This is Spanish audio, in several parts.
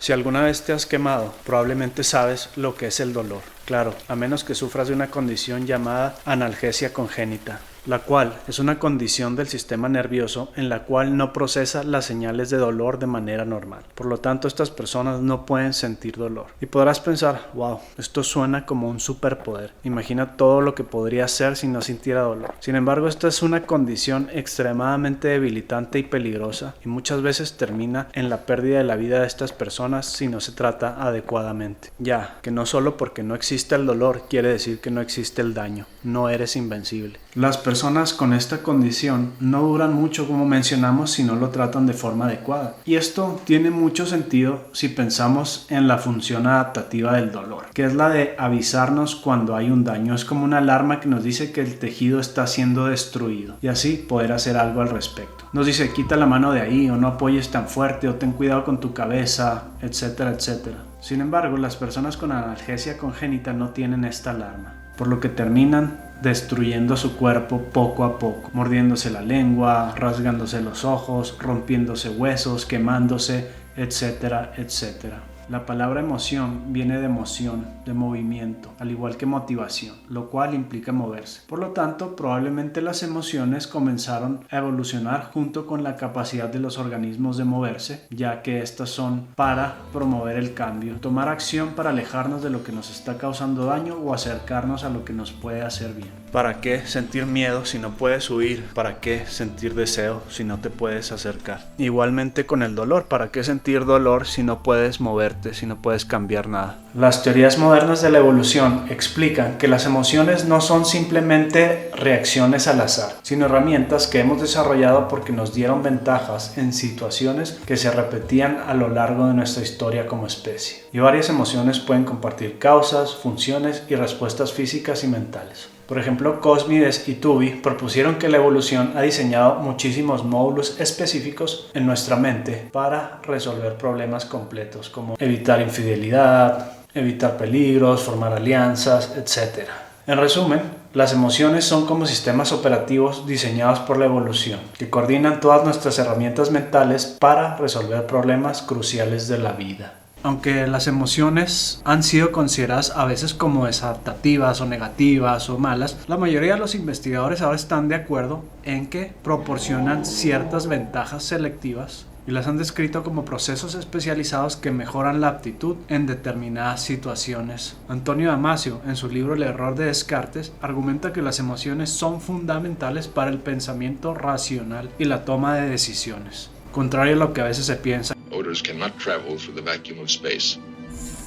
Si alguna vez te has quemado, probablemente sabes lo que es el dolor. Claro, a menos que sufras de una condición llamada analgesia congénita, la cual es una condición del sistema nervioso en la cual no procesa las señales de dolor de manera normal. Por lo tanto, estas personas no pueden sentir dolor. Y podrás pensar, wow, esto suena como un superpoder. Imagina todo lo que podría hacer si no sintiera dolor. Sin embargo, esta es una condición extremadamente debilitante y peligrosa y muchas veces termina en la pérdida de la vida de estas personas si no se trata adecuadamente. Ya que no solo porque no existe el dolor quiere decir que no existe el daño. No eres invencible. Las personas con esta condición no duran mucho, como mencionamos, si no lo tratan de forma adecuada. Y esto tiene mucho sentido si pensamos en la función adaptativa del dolor, que es la de avisarnos cuando hay un daño. Es como una alarma que nos dice que el tejido está siendo destruido y así poder hacer algo al respecto. Nos dice, quita la mano de ahí, o no apoyes tan fuerte, o ten cuidado con tu cabeza, etcétera, etcétera. Sin embargo, las personas con analgesia congénita no tienen esta alarma, por lo que terminan destruyendo su cuerpo poco a poco, mordiéndose la lengua, rasgándose los ojos, rompiéndose huesos, quemándose, etcétera, etcétera. La palabra emoción viene de emoción, de movimiento, al igual que motivación, lo cual implica moverse. Por lo tanto, probablemente las emociones comenzaron a evolucionar junto con la capacidad de los organismos de moverse, ya que estas son para promover el cambio, tomar acción para alejarnos de lo que nos está causando daño o acercarnos a lo que nos puede hacer bien. ¿Para qué sentir miedo si no puedes huir? ¿Para qué sentir deseo si no te puedes acercar? Igualmente con el dolor, ¿para qué sentir dolor si no puedes moverte, si no puedes cambiar nada? Las teorías modernas de la evolución explican que las emociones no son simplemente reacciones al azar, sino herramientas que hemos desarrollado porque nos dieron ventajas en situaciones que se repetían a lo largo de nuestra historia como especie. Y varias emociones pueden compartir causas, funciones y respuestas físicas y mentales. Por ejemplo, Cosmides y Tooby propusieron que la evolución ha diseñado muchísimos módulos específicos en nuestra mente para resolver problemas completos, como evitar infidelidad, evitar peligros, formar alianzas, etc. En resumen, las emociones son como sistemas operativos diseñados por la evolución, que coordinan todas nuestras herramientas mentales para resolver problemas cruciales de la vida. Aunque las emociones han sido consideradas a veces como desadaptativas o negativas o malas, la mayoría de los investigadores ahora están de acuerdo en que proporcionan ciertas ventajas selectivas y las han descrito como procesos especializados que mejoran la aptitud en determinadas situaciones. Antonio Damasio, en su libro El error de Descartes, argumenta que las emociones son fundamentales para el pensamiento racional y la toma de decisiones, contrario a lo que a veces se piensa. Odors cannot travel through the vacuum of space.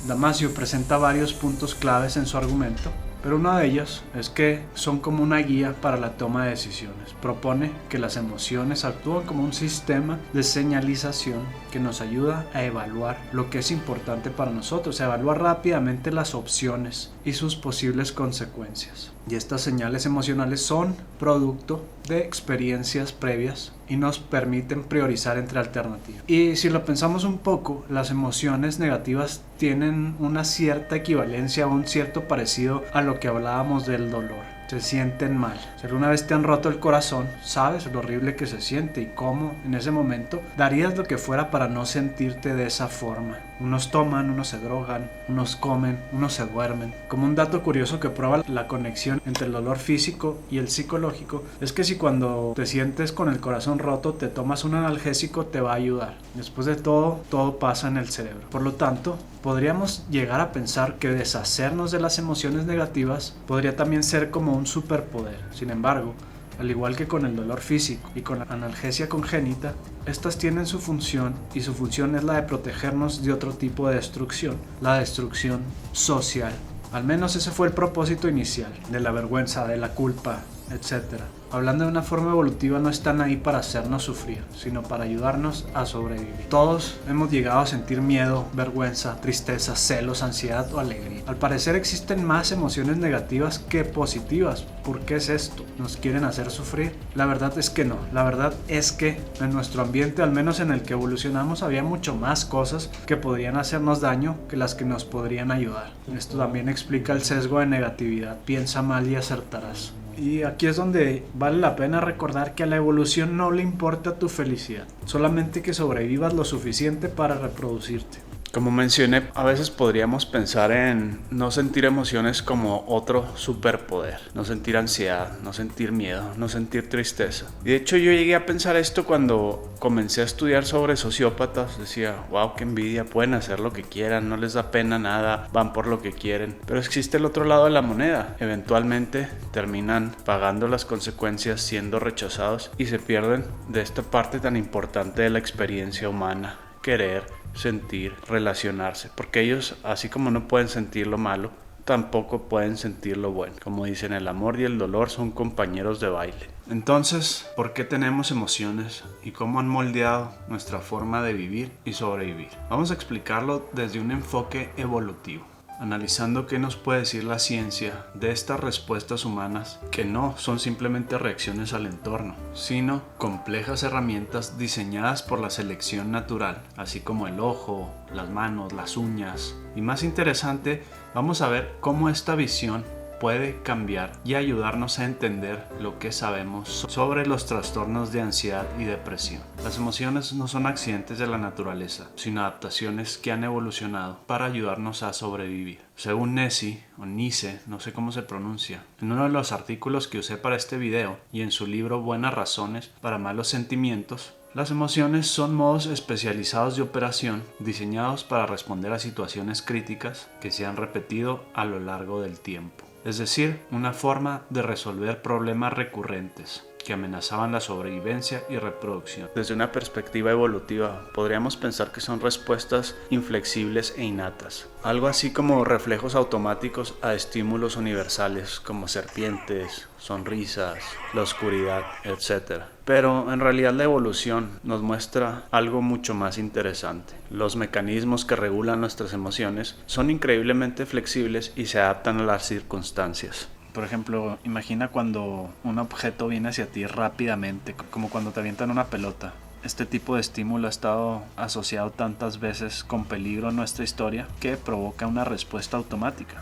Damasio presenta varios puntos claves en su argumento, pero uno de ellos es que son como una guía para la toma de decisiones. Propone que las emociones actúan como un sistema de señalización que nos ayuda a evaluar lo que es importante para nosotros, a evaluar rápidamente las opciones y sus posibles consecuencias. Y estas señales emocionales son producto de experiencias previas y nos permiten priorizar entre alternativas. Y si lo pensamos un poco, las emociones negativas tienen una cierta equivalencia o un cierto parecido a lo que hablábamos del dolor. Se sienten mal. Si alguna vez te han roto el corazón, sabes lo horrible que se siente y cómo en ese momento darías lo que fuera para no sentirte de esa forma. Unos toman, unos se drogan, unos comen, unos se duermen. Como un dato curioso que prueba la conexión entre el dolor físico y el psicológico es que si cuando te sientes con el corazón roto te tomas un analgésico te va a ayudar. Después de todo pasa en el cerebro. Por lo tanto, podríamos llegar a pensar que deshacernos de las emociones negativas podría también ser como un superpoder. Sin embargo, al igual que con el dolor físico y con la analgesia congénita, estas tienen su función y su función es la de protegernos de otro tipo de destrucción, la destrucción social. Al menos ese fue el propósito inicial, de la vergüenza, de la culpa, etc. Hablando de una forma evolutiva, no están ahí para hacernos sufrir, sino para ayudarnos a sobrevivir. Todos hemos llegado a sentir miedo, vergüenza, tristeza, celos, ansiedad o alegría. Al parecer existen más emociones negativas que positivas. ¿Por qué es esto? ¿Nos quieren hacer sufrir? La verdad es que no. La verdad es que en nuestro ambiente, al menos en el que evolucionamos, había mucho más cosas que podrían hacernos daño que las que nos podrían ayudar. Esto también explica el sesgo de negatividad. Piensa mal y acertarás. Y aquí es donde vale la pena recordar que a la evolución no le importa tu felicidad, solamente que sobrevivas lo suficiente para reproducirte. Como mencioné, a veces podríamos pensar en no sentir emociones como otro superpoder, no sentir ansiedad, no sentir miedo, no sentir tristeza. Y de hecho yo llegué a pensar esto cuando comencé a estudiar sobre sociópatas. Decía, wow, qué envidia, pueden hacer lo que quieran, no les da pena nada, van por lo que quieren. Pero existe el otro lado de la moneda. Eventualmente terminan pagando las consecuencias, siendo rechazados y se pierden de esta parte tan importante de la experiencia humana: querer, sentir, relacionarse, porque ellos, así como no pueden sentir lo malo, tampoco pueden sentir lo bueno. Como dicen, el amor y el dolor son compañeros de baile. Entonces, ¿por qué tenemos emociones y cómo han moldeado nuestra forma de vivir y sobrevivir? Vamos a explicarlo desde un enfoque evolutivo, analizando qué nos puede decir la ciencia de estas respuestas humanas, que no son simplemente reacciones al entorno, sino complejas herramientas diseñadas por la selección natural, así como el ojo, las manos, las uñas. Y más interesante, vamos a ver cómo esta visión puede cambiar y ayudarnos a entender lo que sabemos sobre los trastornos de ansiedad y depresión. Las emociones no son accidentes de la naturaleza, sino adaptaciones que han evolucionado para ayudarnos a sobrevivir. Según Nese, o Nice, no sé cómo se pronuncia, en uno de los artículos que usé para este video y en su libro Buenas razones para malos sentimientos, las emociones son modos especializados de operación diseñados para responder a situaciones críticas que se han repetido a lo largo del tiempo. Es decir, una forma de resolver problemas recurrentes que amenazaban la sobrevivencia y reproducción. Desde una perspectiva evolutiva, podríamos pensar que son respuestas inflexibles e innatas, algo así como reflejos automáticos a estímulos universales como serpientes, sonrisas, la oscuridad, etc. Pero en realidad la evolución nos muestra algo mucho más interesante. Los mecanismos que regulan nuestras emociones son increíblemente flexibles y se adaptan a las circunstancias. Por ejemplo, imagina cuando un objeto viene hacia ti rápidamente, como cuando te avientan una pelota. Este tipo de estímulo ha estado asociado tantas veces con peligro en nuestra historia que provoca una respuesta automática,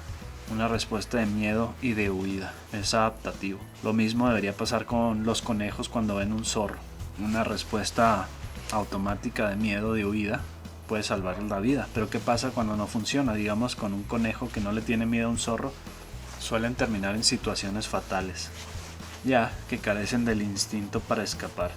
una respuesta de miedo y de huida. Es adaptativo. Lo mismo debería pasar con los conejos cuando ven un zorro. Una respuesta automática de miedo, de huida, puede salvarles la vida. Pero ¿qué pasa cuando no funciona? Digamos, con un conejo que no le tiene miedo a un zorro, suelen terminar en situaciones fatales, ya que carecen del instinto para escapar.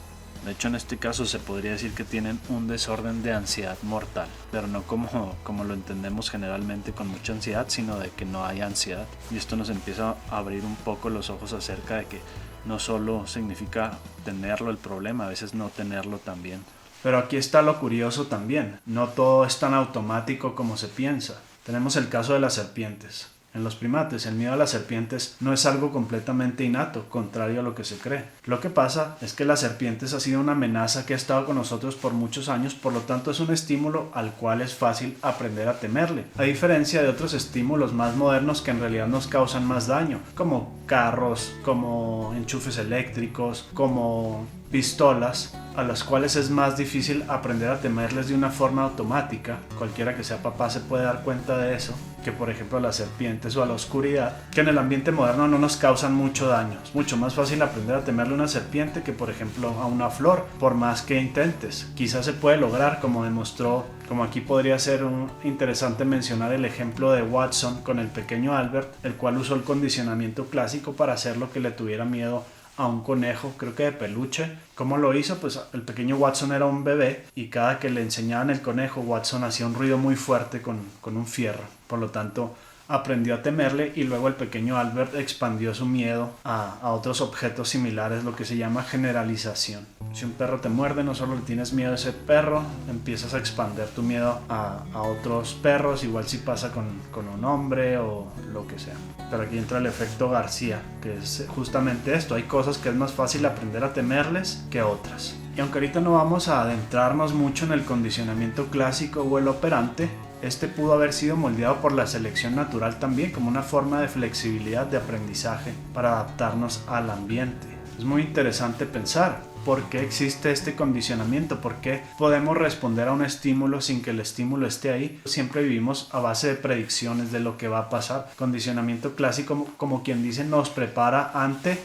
De hecho, en este caso se podría decir que tienen un desorden de ansiedad mortal, pero no como lo entendemos generalmente con mucha ansiedad, sino de que no hay ansiedad. Y esto nos empieza a abrir un poco los ojos acerca de que no solo significa tenerlo el problema, a veces no tenerlo también. Pero aquí está lo curioso también, no todo es tan automático como se piensa. Tenemos el caso de las serpientes. En los primates, el miedo a las serpientes no es algo completamente innato, contrario a lo que se cree. Lo que pasa es que las serpientes ha sido una amenaza que ha estado con nosotros por muchos años, por lo tanto es un estímulo al cual es fácil aprender a temerle, a diferencia de otros estímulos más modernos que en realidad nos causan más daño, como carros, como enchufes eléctricos, como pistolas, a las cuales es más difícil aprender a temerles de una forma automática. Cualquiera que sea papá se puede dar cuenta de eso, que por ejemplo a las serpientes o a la oscuridad, que en el ambiente moderno no nos causan mucho daño. Es mucho más fácil aprender a temerle a una serpiente que por ejemplo a una flor, por más que intentes. Quizás se puede lograr, como demostró, como aquí podría ser interesante mencionar el ejemplo de Watson con el pequeño Albert, el cual usó el condicionamiento clásico para hacer lo que le tuviera miedo a un conejo, creo que de peluche. ¿Cómo lo hizo? Pues el pequeño Watson era un bebé y cada que le enseñaban el conejo, Watson hacía un ruido muy fuerte con un fierro. Por lo tanto, aprendió a temerle y luego el pequeño Albert expandió su miedo a otros objetos similares, lo que se llama generalización. Si un perro te muerde, no solo le tienes miedo a ese perro, empiezas a expandir tu miedo a otros perros, igual si pasa con un hombre o lo que sea. Pero aquí entra el efecto García, que es justamente esto: hay cosas que es más fácil aprender a temerles que otras. Y aunque ahorita no vamos a adentrarnos mucho en el condicionamiento clásico o el operante, este pudo haber sido moldeado por la selección natural también como una forma de flexibilidad de aprendizaje para adaptarnos al ambiente. Es muy interesante pensar por qué existe este condicionamiento, por qué podemos responder a un estímulo sin que el estímulo esté ahí. Siempre vivimos a base de predicciones de lo que va a pasar. Condicionamiento clásico, como quien dice, nos prepara ante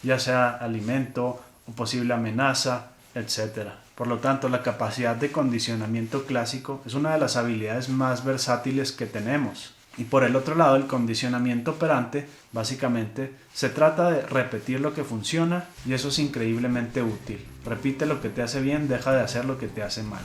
ya sea alimento o posible amenaza, etc. Por lo tanto, la capacidad de condicionamiento clásico es una de las habilidades más versátiles que tenemos. Y por el otro lado, el condicionamiento operante, básicamente, se trata de repetir lo que funciona y eso es increíblemente útil. Repite lo que te hace bien, deja de hacer lo que te hace mal.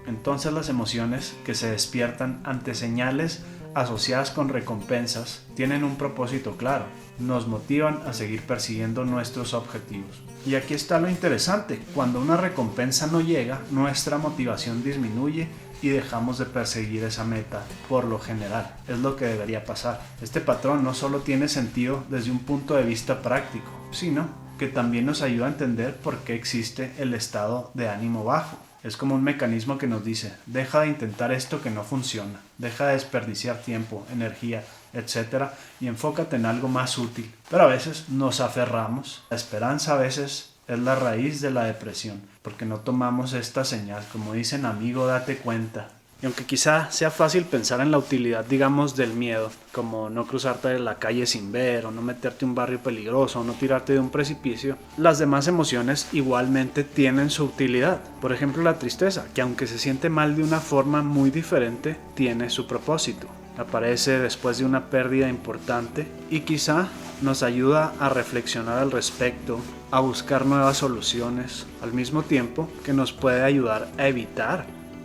Entonces las emociones que se despiertan ante señales asociadas con recompensas tienen un propósito claro, nos motivan a seguir persiguiendo nuestros objetivos. Y aquí está lo interesante, cuando una recompensa no llega, nuestra motivación disminuye y dejamos de perseguir esa meta por lo general. Es lo que debería pasar. Este patrón no solo tiene sentido desde un punto de vista práctico, sino que también nos ayuda a entender por qué existe el estado de ánimo bajo. Es como un mecanismo que nos dice, deja de intentar esto que no funciona, deja de desperdiciar tiempo, energía, etc. y enfócate en algo más útil. Pero a veces nos aferramos. La esperanza a veces es la raíz de la depresión, porque no tomamos esta señal. Como dicen, amigo, date cuenta. Y aunque quizá sea fácil pensar en la utilidad, digamos, del miedo, como no cruzarte de la calle sin ver, o no meterte en un barrio peligroso, o no tirarte de un precipicio, las demás emociones igualmente tienen su utilidad. Por ejemplo, la tristeza, que aunque se siente mal de una forma muy diferente, tiene su propósito. Aparece después de una pérdida importante y quizá nos ayuda a reflexionar al respecto, a buscar nuevas soluciones, al mismo tiempo que nos puede ayudar a evitar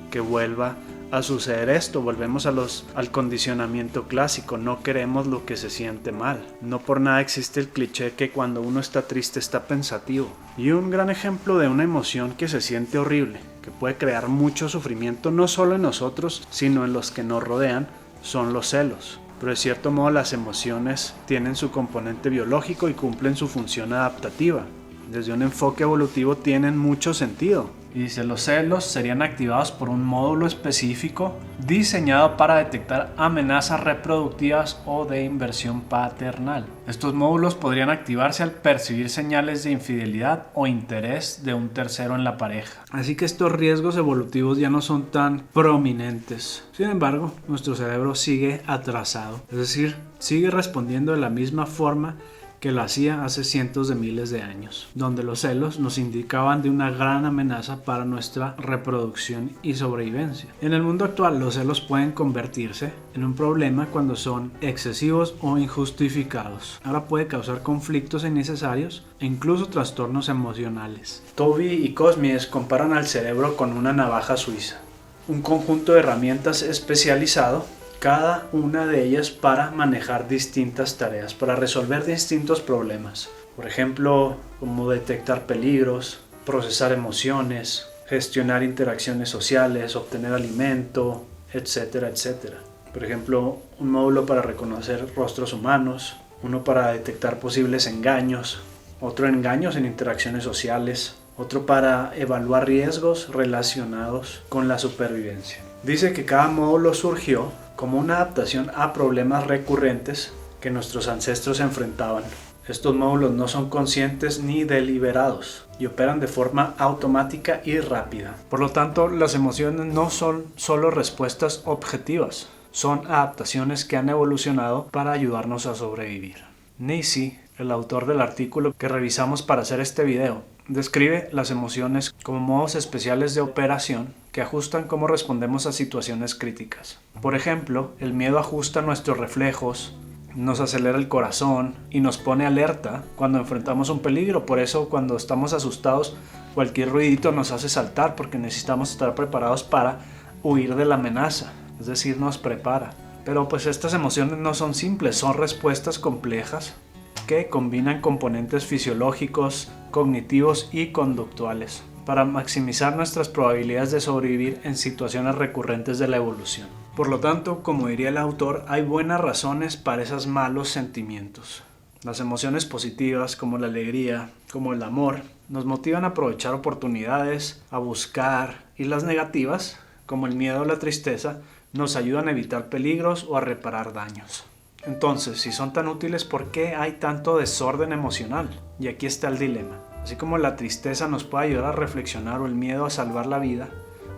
que vuelva a suceder esto. Volvemos al condicionamiento clásico, no queremos lo que se siente mal. No por nada existe el cliché que cuando uno está triste está pensativo. Y un gran ejemplo de una emoción que se siente horrible, que puede crear mucho sufrimiento no solo en nosotros, sino en los que nos rodean, son los celos. Pero de cierto modo las emociones tienen su componente biológico y cumplen su función adaptativa. Desde un enfoque evolutivo tienen mucho sentido. Y dice, los celos serían activados por un módulo específico diseñado para detectar amenazas reproductivas o de inversión paternal. Estos módulos podrían activarse al percibir señales de infidelidad o interés de un tercero en la pareja. Así que estos riesgos evolutivos ya no son tan prominentes. Sin embargo, nuestro cerebro sigue atrasado, es decir, sigue respondiendo de la misma forma que lo hacía hace cientos de miles de años, donde los celos nos indicaban de una gran amenaza para nuestra reproducción y sobrevivencia. En el mundo actual, los celos pueden convertirse en un problema cuando son excesivos o injustificados. Ahora puede causar conflictos innecesarios e incluso trastornos emocionales. Toby y Cosmies comparan al cerebro con una navaja suiza, un conjunto de herramientas especializado, cada una de ellas para manejar distintas tareas, para resolver distintos problemas. Por ejemplo, como detectar peligros, procesar emociones, gestionar interacciones sociales, obtener alimento, etcétera, etcétera. Por ejemplo, un módulo para reconocer rostros humanos, uno para detectar posibles engaños, otro engaños en interacciones sociales, otro para evaluar riesgos relacionados con la supervivencia. Dice que cada módulo surgió como una adaptación a problemas recurrentes que nuestros ancestros enfrentaban. Estos módulos no son conscientes ni deliberados y operan de forma automática y rápida. Por lo tanto, las emociones no son solo respuestas objetivas, son adaptaciones que han evolucionado para ayudarnos a sobrevivir. Nisi, el autor del artículo que revisamos para hacer este video, describe las emociones como modos especiales de operación que ajustan cómo respondemos a situaciones críticas. Por ejemplo, el miedo ajusta nuestros reflejos, nos acelera el corazón y nos pone alerta cuando enfrentamos un peligro. Por eso, cuando estamos asustados, cualquier ruidito nos hace saltar porque necesitamos estar preparados para huir de la amenaza, es decir, nos prepara. Pero pues estas emociones no son simples, son respuestas complejas que combinan componentes fisiológicos, cognitivos y conductuales para maximizar nuestras probabilidades de sobrevivir en situaciones recurrentes de la evolución. Por lo tanto, como diría el autor, hay buenas razones para esos malos sentimientos. Las emociones positivas, como la alegría, como el amor, nos motivan a aprovechar oportunidades, a buscar, y las negativas, como el miedo o la tristeza, nos ayudan a evitar peligros o a reparar daños. Entonces, si son tan útiles, ¿por qué hay tanto desorden emocional? Y aquí está el dilema. Así como la tristeza nos puede ayudar a reflexionar o el miedo a salvar la vida,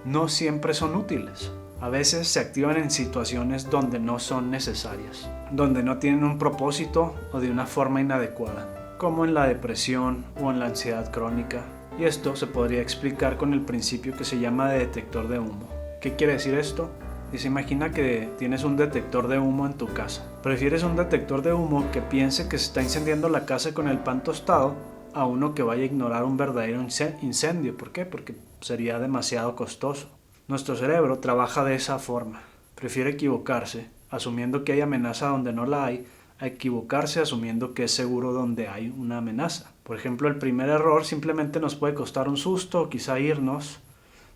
no siempre son útiles. A veces se activan en situaciones donde no son necesarias, donde no tienen un propósito o de una forma inadecuada, como en la depresión o en la ansiedad crónica. Y esto se podría explicar con el principio que se llama de detector de humo. ¿Qué quiere decir esto? Se imagina que tienes un detector de humo en tu casa. Prefieres un detector de humo que piense que se está incendiando la casa con el pan tostado a uno que vaya a ignorar un verdadero incendio. ¿Por qué? Porque sería demasiado costoso. Nuestro cerebro trabaja de esa forma. Prefiere equivocarse, asumiendo que hay amenaza donde no la hay, a equivocarse asumiendo que es seguro donde hay una amenaza. Por ejemplo, el primer error simplemente nos puede costar un susto o quizá irnos,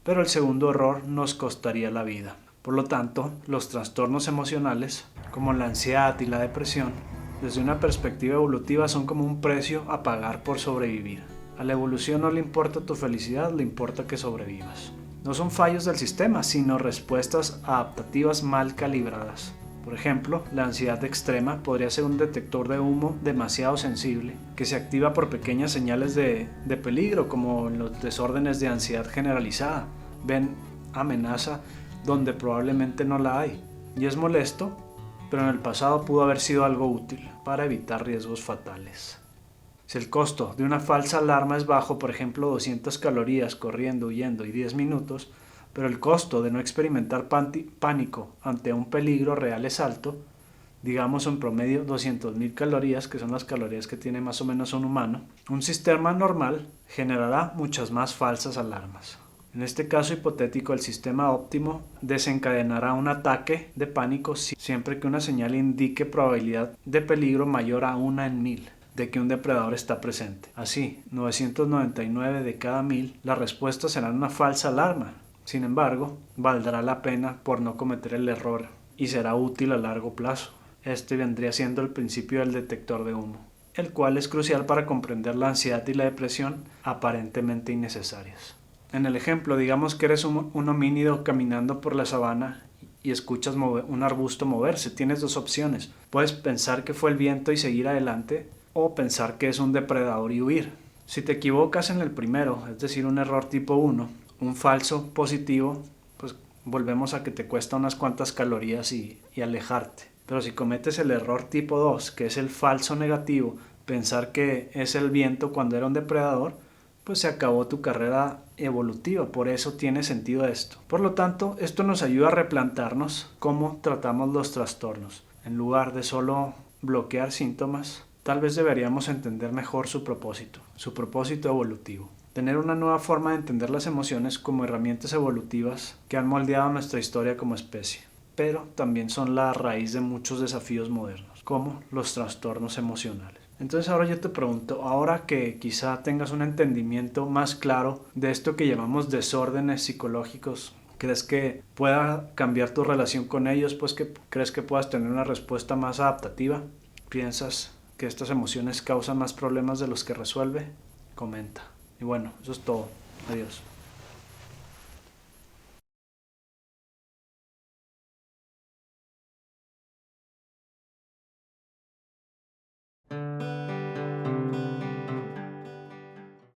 pero el segundo error nos costaría la vida. Por lo tanto, los trastornos emocionales, como la ansiedad y la depresión, desde una perspectiva evolutiva son como un precio a pagar por sobrevivir. A la evolución no le importa tu felicidad, le importa que sobrevivas. No son fallos del sistema, sino respuestas adaptativas mal calibradas. Por ejemplo, la ansiedad extrema podría ser un detector de humo demasiado sensible, que se activa por pequeñas señales de peligro, como en los desórdenes de ansiedad generalizada. Ven amenaza donde probablemente no la hay. Y es molesto, pero en el pasado pudo haber sido algo útil para evitar riesgos fatales. Si el costo de una falsa alarma es bajo, por ejemplo 200 calorías corriendo, huyendo y 10 minutos, pero el costo de no experimentar pánico ante un peligro real es alto, digamos en promedio 200.000 calorías, que son las calorías que tiene más o menos un humano, un sistema normal generará muchas más falsas alarmas. En este caso hipotético, el sistema óptimo desencadenará un ataque de pánico siempre que una señal indique probabilidad de peligro mayor a 1 en 1000 de que un depredador está presente. Así, 999 de cada 1000, la respuesta será una falsa alarma. Sin embargo, valdrá la pena por no cometer el error y será útil a largo plazo. Este vendría siendo el principio del detector de humo, el cual es crucial para comprender la ansiedad y la depresión aparentemente innecesarias. En el ejemplo, digamos que eres un homínido caminando por la sabana y escuchas un arbusto moverse. Tienes dos opciones. Puedes pensar que fue el viento y seguir adelante, o pensar que es un depredador y huir. Si te equivocas en el primero, es decir, un error tipo 1, un falso positivo, pues volvemos a que te cuesta unas cuantas calorías y alejarte. Pero si cometes el error tipo 2, que es el falso negativo, pensar que es el viento cuando era un depredador, pues se acabó tu carrera evolutiva. Por eso tiene sentido esto. Por lo tanto, esto nos ayuda a replantearnos cómo tratamos los trastornos. En lugar de solo bloquear síntomas, tal vez deberíamos entender mejor su propósito evolutivo. Tener una nueva forma de entender las emociones como herramientas evolutivas que han moldeado nuestra historia como especie, pero también son la raíz de muchos desafíos modernos, como los trastornos emocionales. Entonces ahora yo te pregunto, ahora que quizá tengas un entendimiento más claro de esto que llamamos desórdenes psicológicos, ¿crees que pueda cambiar tu relación con ellos? Pues que ¿crees que puedas tener una respuesta más adaptativa? ¿Piensas que estas emociones causan más problemas de los que resuelve? Comenta. Y bueno, eso es todo. Adiós.